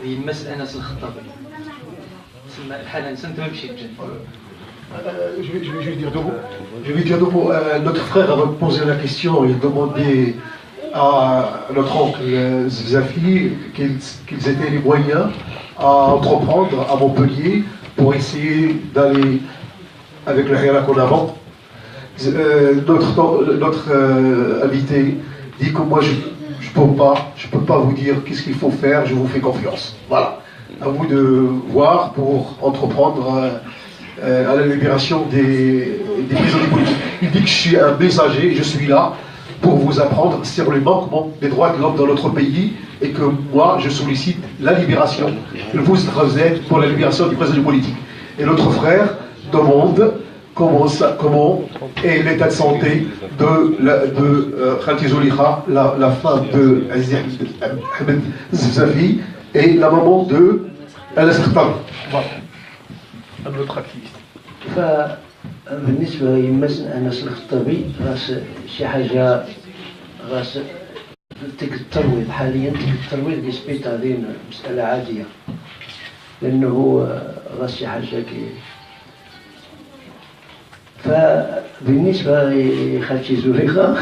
يمس انس الخطاب تسمى الحاله نسنت ما مشيت جنت.
Je vais dire deux mots. Notre frère avait posé la question, il demandait à notre oncle Zafi qu'ils étaient les moyens à entreprendre à Montpellier pour essayer d'aller avec le Hirak en avant. Notre invité dit que moi je peux pas vous dire qu'est-ce qu'il faut faire, je vous fais confiance. Voilà, à vous de voir pour entreprendre à la libération des prisonniers politiques. Il dit que je suis un messager, je suis là pour vous apprendre sur les manquements des droits de l'homme dans notre pays et que moi je sollicite la libération, vous êtes pour la libération des prisonniers politiques. Et notre frère demande comment est l'état de santé de Khalti Zoulikha, la femme de Ahmed Zafi et la maman de Anas Khtar. Voilà. Un autre activiste.
فبالنسبة لمسنا أنس الخطابي غاس شي حاجة غاس تلك الترويض حاليا تلك الترويض يسبيط هذه مسألة عادية لأنه غاس شي حاجة كي فبالنسبة لخالتي زوليخا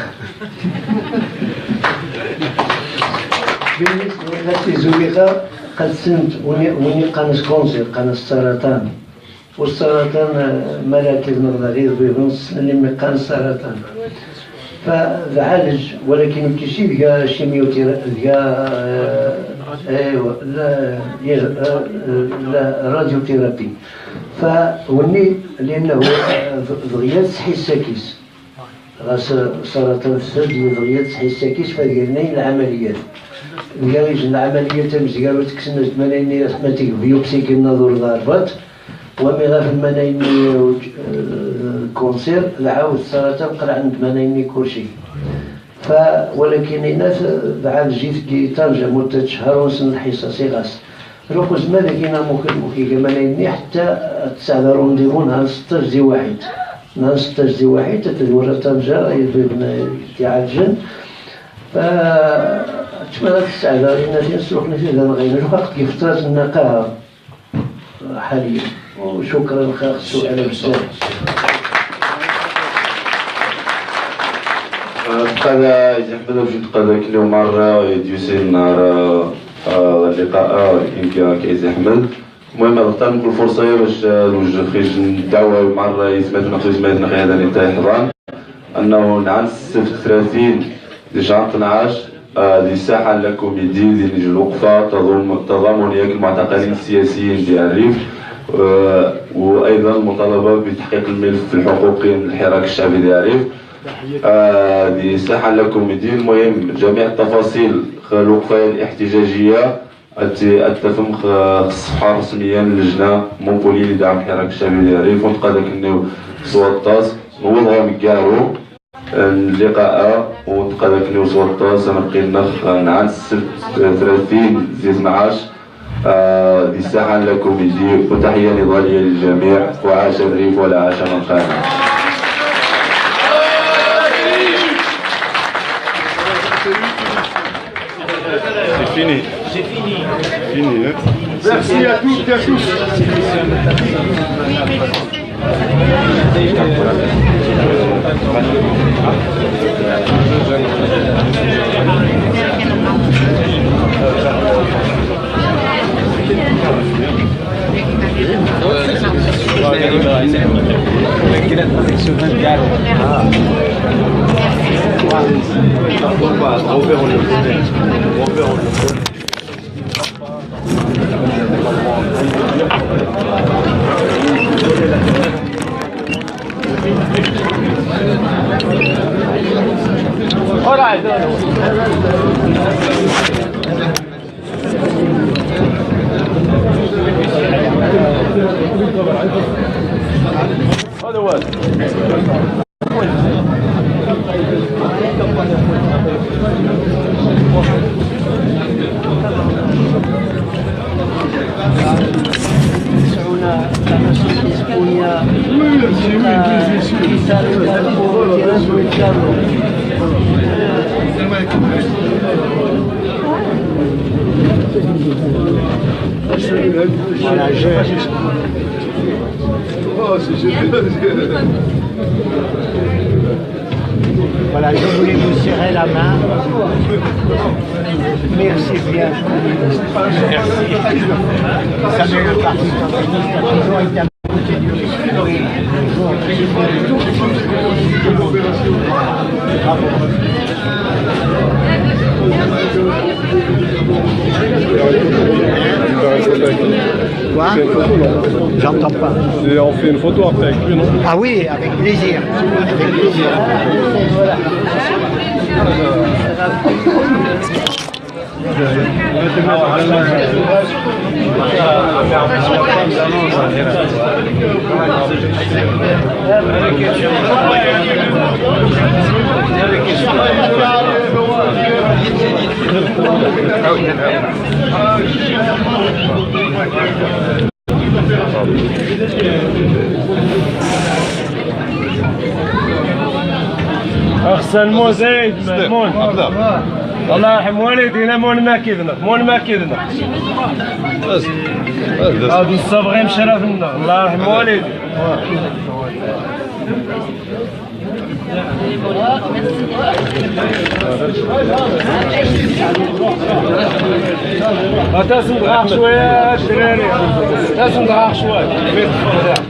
بالنسبة لخالتي زوليخا قد سنت وني قناص كونسير قناص السرطان والسرطان مراكز غير بيفنس اللي مقان السرطان فعالج ولكن كيشي ديال شيميوثيرابي ديال ايوا لا راديوثيرابي فوني لانه دغيا صحي الساكيس غاس سرطان الثدي دغيا صحي الساكيس فديرنا العمليات ديال العمليات مزيان وتكسنا زمانين رحمتك بيوبسي كنظر ضربات ومي غاف المنايني كونسير العاود السرطان قرا عند منايني كلشي ولكن الناس بعد جيت كي طنجة مدة شهر ونص الحصصي غاس روكوز ما لقينا مكي منايني حتى 9 رونديفو نهار 16 ذي واحد نهار 16 ذي واحد تدور طنجة يتعالجن تما هاك الساعة لقينا فين سلوكنا فيه غنغينا وقت كيف فترة النقاهة حاليا وشكرا خاخ السؤال بزاف.
قال يحمد وجود قال كل يوم مرة يديوسي النهار اللقاء يمكن كيز أحمد. المهم غلطان نقول فرصة باش نوجه خيج ندعوة مرة يسمعنا خيج زمايلنا غير هذا نتاع حضان أنه نعم 30 ديجا 12 هذه ساحة لكوميدي ديال الوقفة تضامنية المعتقلين السياسيين ديال الريف وأيضا مطالبة بتحقيق الملف الحقوقي من الحراك الشعبي ديال الريف. هذه ساحة لكوميدي. المهم جميع التفاصيل الوقفة الاحتجاجية التفهم الصفحة الرسمية للجنة مونبولي لدعم الحراك الشعبي ديال الريف ونتقادك انه سوطاس نوضها مكارو اللقاء ونتقادك انه سوطاس نبقي نخ نعم 30 زي 12 دي ساحة لكوميدي وتحية نضالية للجميع وعاش الريف ولا عاش من خان.
C'est fini. C'est fini. Fini, hein. Merci à toutes et à tous.
All right. Otherwise.
Voilà, oh, c'est génial.
Voilà, je voulais vous serrer la main. Merci bien. Merci. Samuel le parti communiste a toujours été à côté du régime. Oui, Quoi? J'entends pas.
On fait une photo après avec lui, non?
Ah oui, avec plaisir. Avec plaisir.
أحسن مو زيد مون الله يرحم والدينا مون ما كذنا مون ما كذنا هادو الصبغين شرفنا الله يرحم والدي تاسم دغاغ شوية الدراري تاسم دغاغ شوية